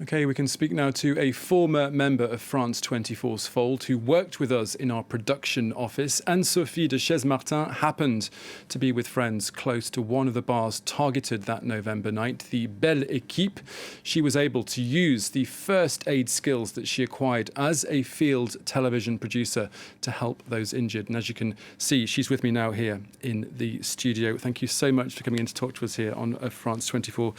Okay, we can speak now to a former member of France 24's fold who worked with us in our production office. Anne-Sophie de Chaisemartin happened to be with friends close to one of the bars targeted that November night, the Belle Équipe. She was able to use the first aid skills that she acquired as a field television producer to help those injured. And as you can see, she's with me now here in the studio. Thank you so much for coming in to talk to us here on France 24.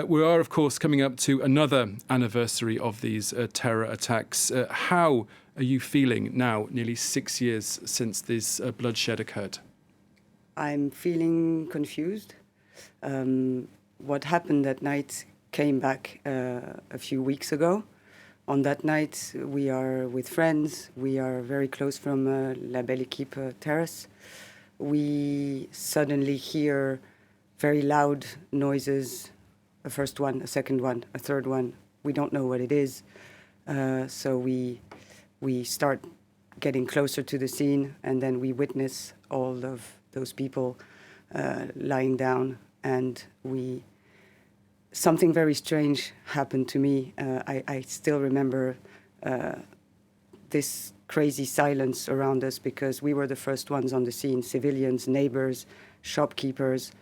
We are, of course, coming up to another anniversary of these terror attacks. How are you feeling now, nearly 6 years since this bloodshed occurred? I'm feeling confused. What happened that night came back a few weeks ago. On that night, we are with friends. We are very close from La Belle Équipe terrace. We suddenly hear very loud noises. A first one, a second one, a third one. We don't know what it is. So we start getting closer to the scene, and then we witness all of those people lying down. And something very strange happened to me. I still remember this crazy silence around us because we were the first ones on the scene, civilians, neighbors, shopkeepers.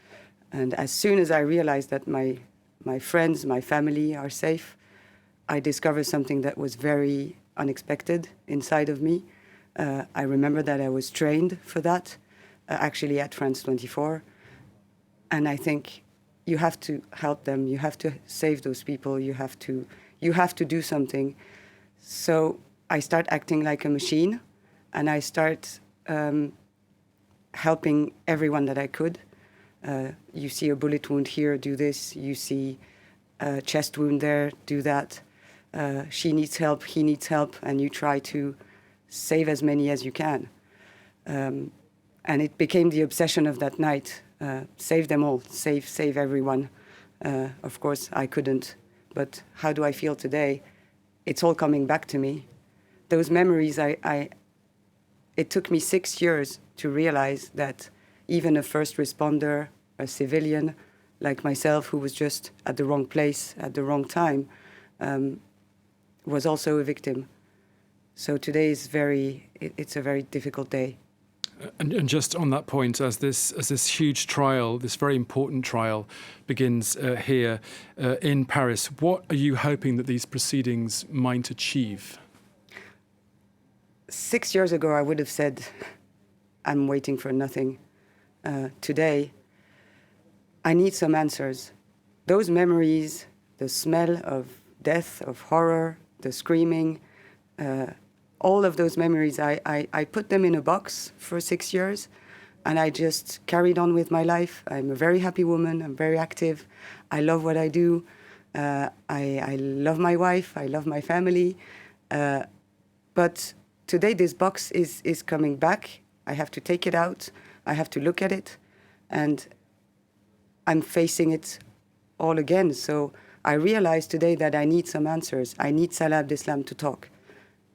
And as soon as I realized that my friends, my family are safe, I discovered something that was very unexpected inside of me. I remember that I was trained for that, actually at France 24. And I think you have to help them. You have to save those people. You have to do something. So I start acting like a machine, and I start helping everyone that I could. You see a bullet wound here, do this. You see a chest wound there, do that. She needs help, he needs help, and you try to save as many as you can. And it became the obsession of that night. Save them all, save everyone. Of course, I couldn't, but how do I feel today? It's all coming back to me. Those memories, it took me 6 years to realize that even a first responder, a civilian like myself who was just at the wrong place at the wrong time, was also a victim. So today is it's a very difficult day. And just on that point, as this huge trial, this very important trial begins here in Paris, what are you hoping that these proceedings might achieve? 6 years ago, I would have said, I'm waiting for nothing. Today, I need some answers. Those memories, the smell of death, of horror, the screaming, all of those memories, I put them in a box for 6 years, and I just carried on with my life. I'm a very happy woman. I'm very active. I love what I do. I love my wife. I love my family. But today, this box is coming back. I have to take it out. I have to look at it, and I'm facing it all again. So I realized today that I need some answers. I need Salah Abdeslam to talk.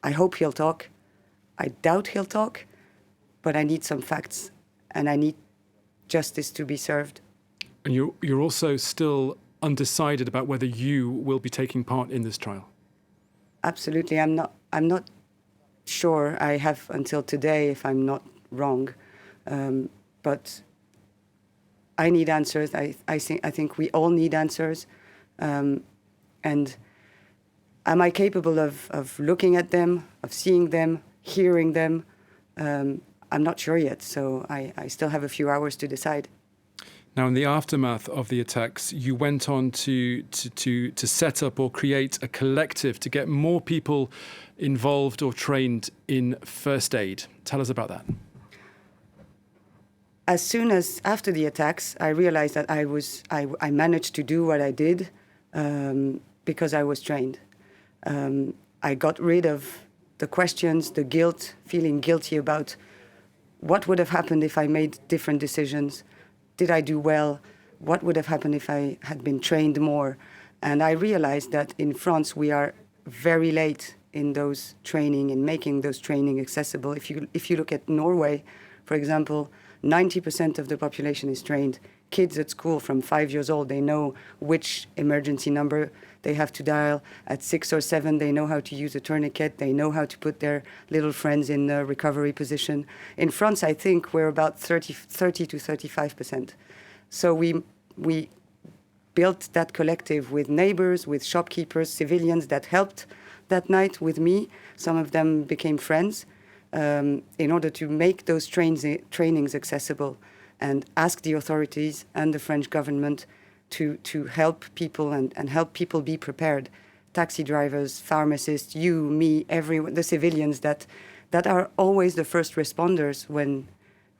I hope he'll talk. I doubt he'll talk, but I need some facts, and I need justice to be served. And you're also still undecided about whether you will be taking part in this trial. Absolutely. I'm not sure. I have until today, if I'm not wrong. But I need answers. I think we all need answers. And am I capable of looking at them, of seeing them, hearing them? I'm not sure yet, so I still have a few hours to decide. Now, in the aftermath of the attacks, you went on to set up or create a collective to get more people involved or trained in first aid. Tell us about that. As soon as after the attacks, I realized that I managed to do what I did because I was trained. I got rid of the questions, the guilt, feeling guilty about what would have happened if I made different decisions. Did I do well? What would have happened if I had been trained more? And I realized that in France, we are very late in those training and making those training accessible. If you look at Norway, for example, 90% of the population is trained. kids at school from 5 years old, they know which emergency number they have to dial. At 6 or 7, they know how to use a tourniquet. They know how to put their little friends in the recovery position. In France, I think we're about 30 to 35%. So we built that collective with neighbors, with shopkeepers, civilians that helped that night with me. Some of them became friends in order to make those trainings accessible and ask the authorities and the French government to help people and help people be prepared. Taxi drivers, pharmacists, you, me, everyone, the civilians that are always the first responders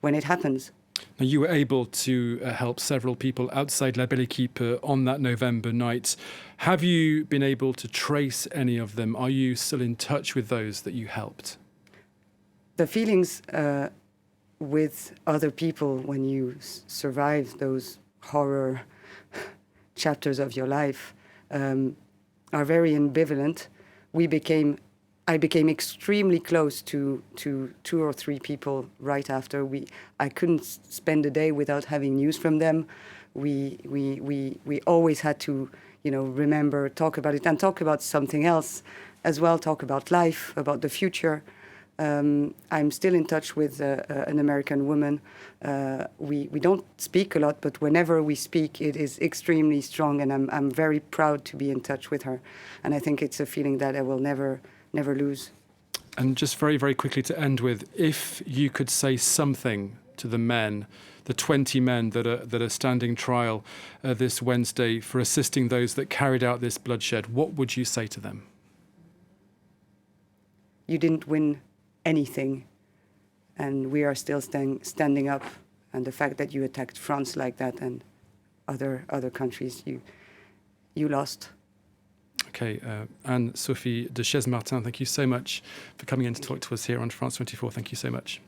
when it happens. Now, you were able to help several people outside La Belle Équipe on that November night. Have you been able to trace any of them? Are you still in touch with those that you helped? The feelings with other people when you survive those horror chapters of your life are very ambivalent. I became extremely close to 2 or 3 people right after. I couldn't spend a day without having news from them. We always had to, remember, talk about it, and talk about something else as well. Talk about life, about the future. I'm still in touch with an American woman. We don't speak a lot, but whenever we speak, it is extremely strong, and I'm very proud to be in touch with her. And I think it's a feeling that I will never lose. And just very, very quickly to end with, if you could say something to the men, the 20 men that are standing trial this Wednesday for assisting those that carried out this bloodshed, what would you say to them? You didn't win anything, and we are still standing up. And the fact that you attacked France like that and other countries, you lost. Okay, Anne-Sophie de Chaisemartin, thank you so much for coming in to talk to us here on France 24. Thank you so much.